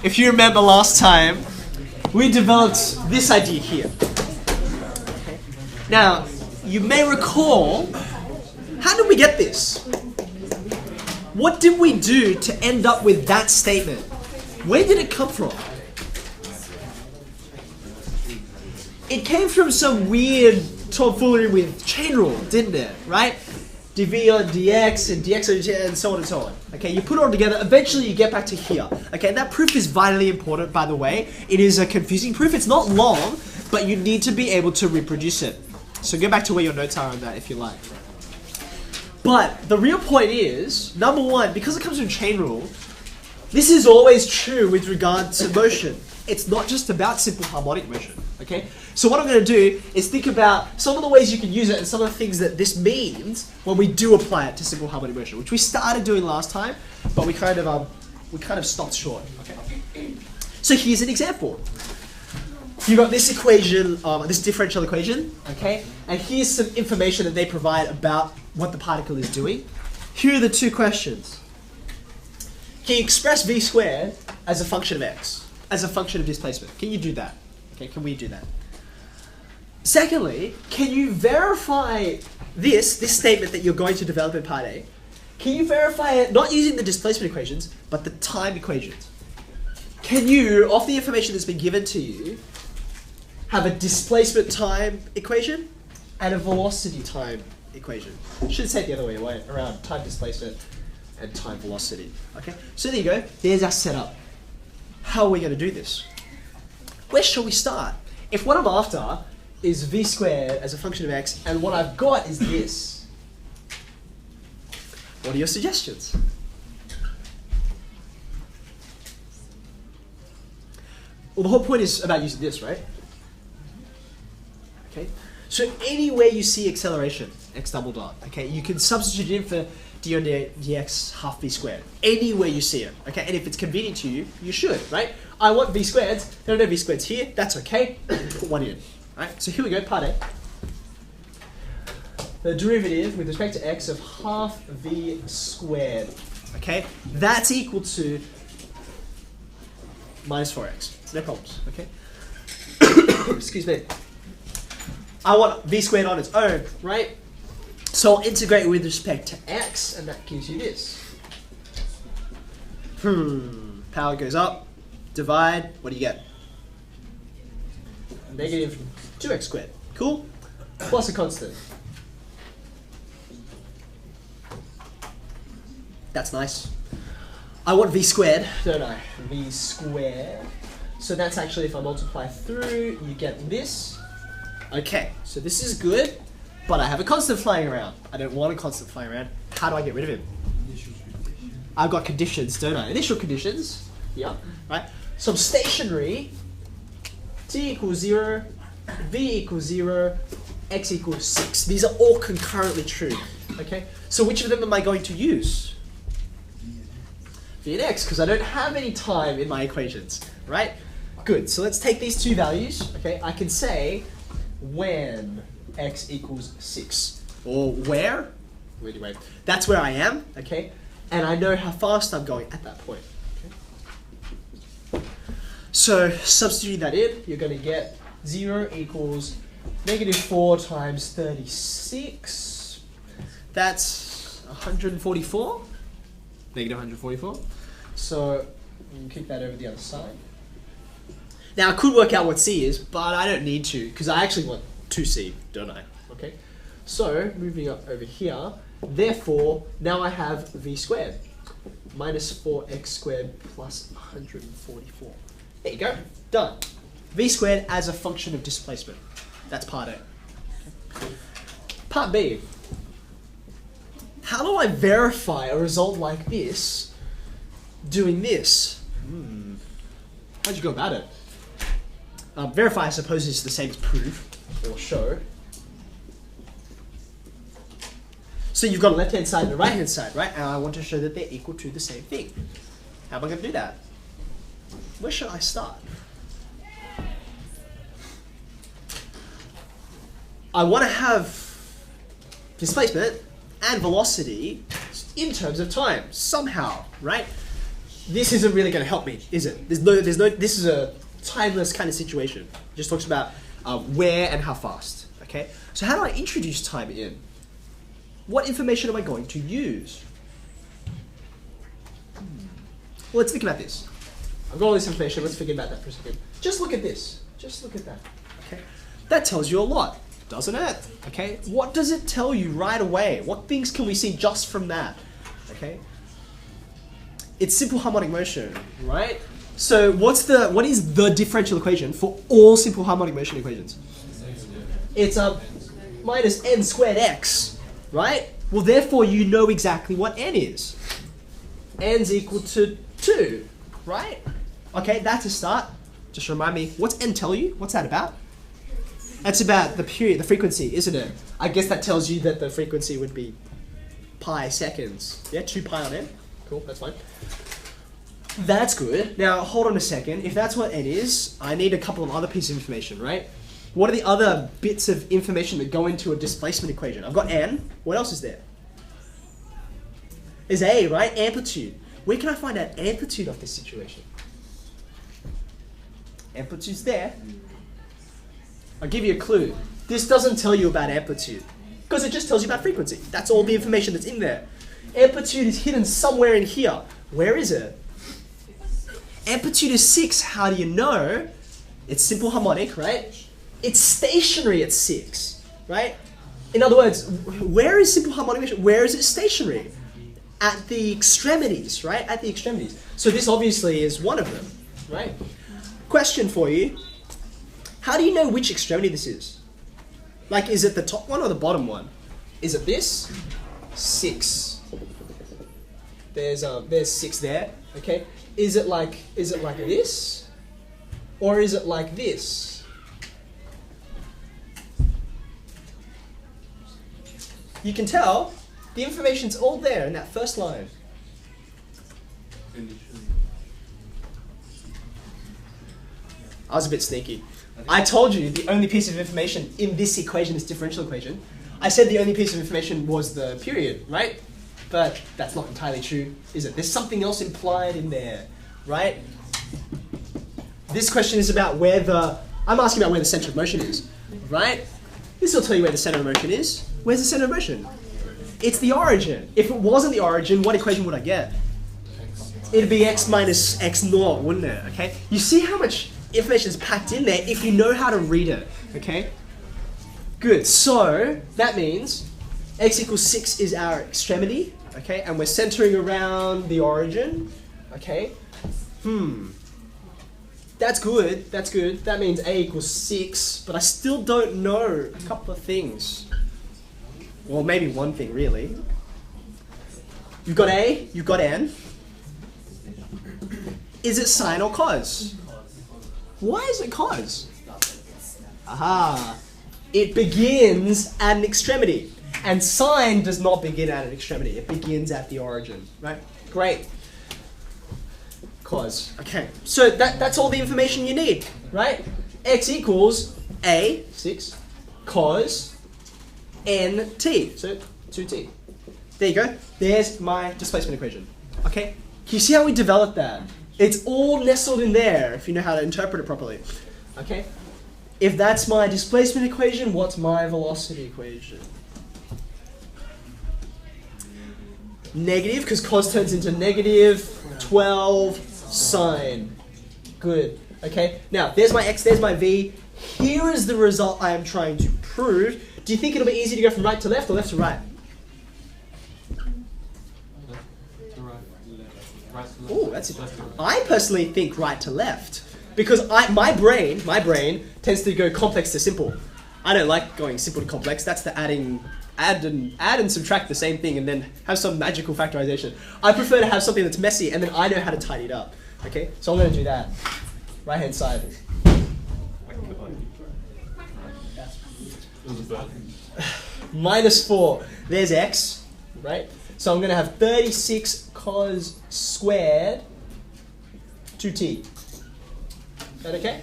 if you remember last time, we developed this idea here. Okay. Now, you may recall, how did we get this? What did we do to end up with that statement? Where did it come from? It came from some weird tomfoolery with chain rule, didn't it? Right? dv on dx and dx on dx and so on and so on. Okay, you put it all together, eventually you get back to here. Okay, and that proof is vitally important, by the way. It is a confusing proof. It's not long, but you need to be able to reproduce it. So go back to where your notes are on that if you like. But the real point is, number one, because it comes from chain rule, this is always true with regard to motion. It's not just about simple harmonic motion, okay? So what I'm going to do is think about some of the ways you can use it and some of the things that this means when we do apply it to simple harmonic motion, which we started doing last time, but we kind of stopped short, okay? So here's an example. You've got this equation, this differential equation, okay? And here's some information that they provide about what the particle is doing. Here are the two questions. Can you express v squared as a function of x, as a function of displacement? Can you do that? Okay, can we do that? Secondly, can you verify this statement that you're going to develop in part A? Can you verify it not using the displacement equations, but the time equations? Can you, off the information that's been given to you, have a displacement time equation and a velocity time equation? Should say it the other way around, time displacement and time velocity. Okay, so there you go. There's our setup. How are we going to do this? Where shall we start? If what I'm after is v squared as a function of x, and what I've got is this, what are your suggestions? Well, the whole point is about using this, right? Okay, so anywhere you see acceleration, x double dot, okay, you can substitute it in for d on dx half v squared. Anywhere you see it, okay, and if it's convenient to you, you should, right? I want v squareds, there are no v squareds here, that's okay, put one in. Alright, so here we go, part A. The derivative with respect to x of half v squared, okay, that's equal to minus 4x, no problems, okay? Excuse me. I want v squared on its own, right? So I'll integrate with respect to x, and that gives you this. Power goes up, divide, what do you get? Negative 2x squared. Cool? Plus a constant. That's nice. I want v squared, don't I? V squared. So that's actually, if I multiply through, you get this. Okay, so this is good, but I have a constant flying around. I don't want a constant flying around. How do I get rid of him? I've got conditions, don't I? Initial conditions. Yeah, right? So I'm stationary. T equals 0, v equals 0, x equals 6. These are all concurrently true. Okay, so which of them am I going to use? V and x, because I don't have any time in my equations, right? Good, so let's take these two values. Okay, I can say when x equals 6, or where? Anyway, that's where I am, okay? And I know how fast I'm going at that point. Okay? So substituting that in, you're going to get 0 equals negative 4 times 36. That's 144. Negative 144. So you can kick that over the other side. Now I could work out what c is, but I don't need to, because I actually want 2c, don't I? Okay. So moving up over here, therefore now I have v squared minus 4x squared plus 144. There you go, done. V squared as a function of displacement. That's part A. Okay. Part B. How do I verify a result like this doing this? How'd you go about it? Verify, I suppose, is the same as prove or show. So you've got a left-hand side and a right-hand side, right? And I want to show that they're equal to the same thing. How am I going to do that? Where should I start? I want to have displacement and velocity in terms of time, somehow, right? this isn't really going to help me, is it? This is a timeless kind of situation. It just talks about where and how fast, okay? So how do I introduce time in? What information am I going to use? Well, let's think about this. I've got all this information, let's forget about that for a second. Just look at this. Just look at that, okay? That tells you a lot, doesn't it? Okay, what does it tell you right away? What things can we see just from that, okay? It's simple harmonic motion, right? So what is the differential equation for all simple harmonic motion equations? It's minus n squared x, right? Well, therefore you know exactly what n is. N's equal to 2, right? Okay, that's a start. Just remind me, what's n tell you? What's that about? That's about the period, the frequency, isn't it? I guess that tells you that the frequency would be pi seconds. Yeah, 2 pi on n. Cool, that's fine. That's good. Now, hold on a second. If that's what n is, I need a couple of other pieces of information, right? What are the other bits of information that go into a displacement equation? I've got n. What else is there? There's a, right? Amplitude. Where can I find out amplitude of this situation? Amplitude's there. I'll give you a clue. This doesn't tell you about amplitude because it just tells you about frequency. That's all the information that's in there. Amplitude is hidden somewhere in here. Where is it? Amplitude is 6. How do you know? It's simple harmonic, right? It's stationary at 6, right? In other words, where is simple harmonic motion? Where is it stationary? At the extremities, right? At the extremities. So this obviously is one of them, right? Question for you. How do you know which extremity this is? Like, is it the top one or the bottom one? Is it this? 6. There's 6 there, okay? Is it like this? Or is it like this? You can tell the information's all there in that first line. I was a bit sneaky. I told you the only piece of information in this equation, this differential equation, I said the only piece of information was the period, right? But that's not entirely true, is it? There's something else implied in there, right? This question is about where I'm asking about where the center of motion is, right? This will tell you where the center of motion is. Where's the center of motion? It's the origin. If it wasn't the origin, what equation would I get? It'd be x minus x naught, wouldn't it? Okay. You see how much information is packed in there if you know how to read it. Okay. Good. So that means x equals 6 is our extremity. Okay, and we're centering around the origin. Okay. That's good. That's good. That means a equals 6, but I still don't know a couple of things. Well, maybe one thing, really. You've got A, you've got N. Is it sine or cos? Why is it cos? Aha. It begins at an extremity. And sine does not begin at an extremity. It begins at the origin, right? Great. Cos. Okay. So that's all the information you need, right? X equals A, 6, cos nt. So 2t. There you go. There's my displacement equation. Okay? Can you see how we developed that? It's all nestled in there if you know how to interpret it properly. Okay? If that's my displacement equation, what's my velocity equation? Negative, because cos turns into negative 12 sine. Good. Okay? Now, there's my x, there's my v. Here is the result I am trying to prove. Do you think it'll be easy to go from right to left or left to right? Oh, that's it. I personally think right to left because my brain tends to go complex to simple. I don't like going simple to complex. That's the add and subtract the same thing and then have some magical factorization. I prefer to have something that's messy and then I know how to tidy it up. Okay, so I'm going to do that. Right hand side. Minus 4. There's x, right? So I'm going to have 36 cos squared 2t. Is that okay?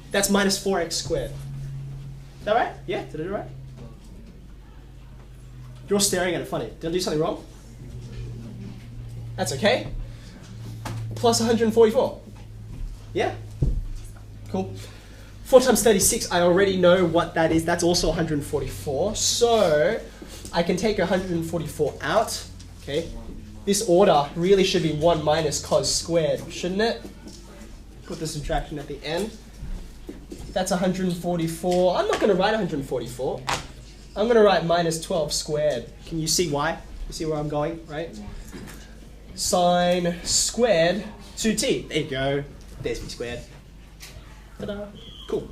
That's minus 4x squared. Is that right? Yeah? Did I do it right? You're all staring at it funny. Did I do something wrong? That's okay. plus 144. Yeah? Cool. 4 times 36, I already know what that is. That's also 144. So I can take 144 out. Okay. This order really should be 1 minus cos squared, shouldn't it? Put the subtraction at the end. That's 144. I'm not going to write 144. I'm going to write minus 12 squared. Can you see why? You see where I'm going, right? Sine squared 2t. There you go. There's v squared. Ta-da. Cool.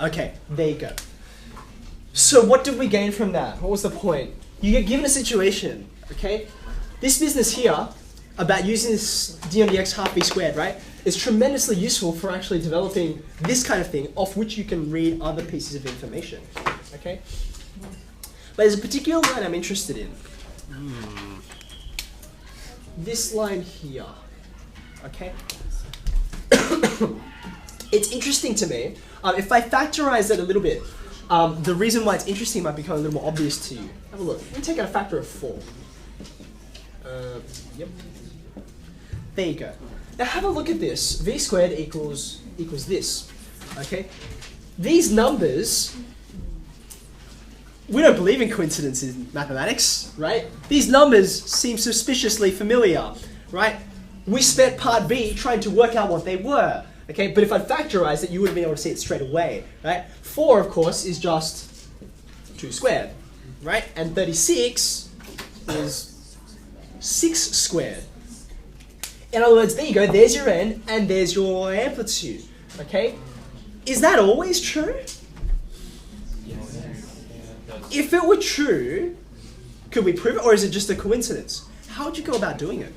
Okay, there you go. So what did we gain from that? What was the point? You get given a situation, okay? This business here about using this d on dx half v squared, right, is tremendously useful for actually developing this kind of thing off which you can read other pieces of information, okay? But there's a particular line I'm interested in. This line here, okay? It's interesting to me. If I factorize it a little bit, the reason why it's interesting might become a little more obvious to you. Have a look. Let me take out a factor of 4. Yep. There you go. Now have a look at this. V squared equals this. Okay? These numbers, we don't believe in coincidence in mathematics, right? These numbers seem suspiciously familiar, right? We spent part B trying to work out what they were. Okay, but if I factorized it, you would have been able to see it straight away, right? 4, of course, is just 2 squared, right? And 36 is 6 squared. In other words, there you go, there's your n, and there's your amplitude, okay? Is that always true? If it were true, could we prove it, or is it just a coincidence? How would you go about doing it?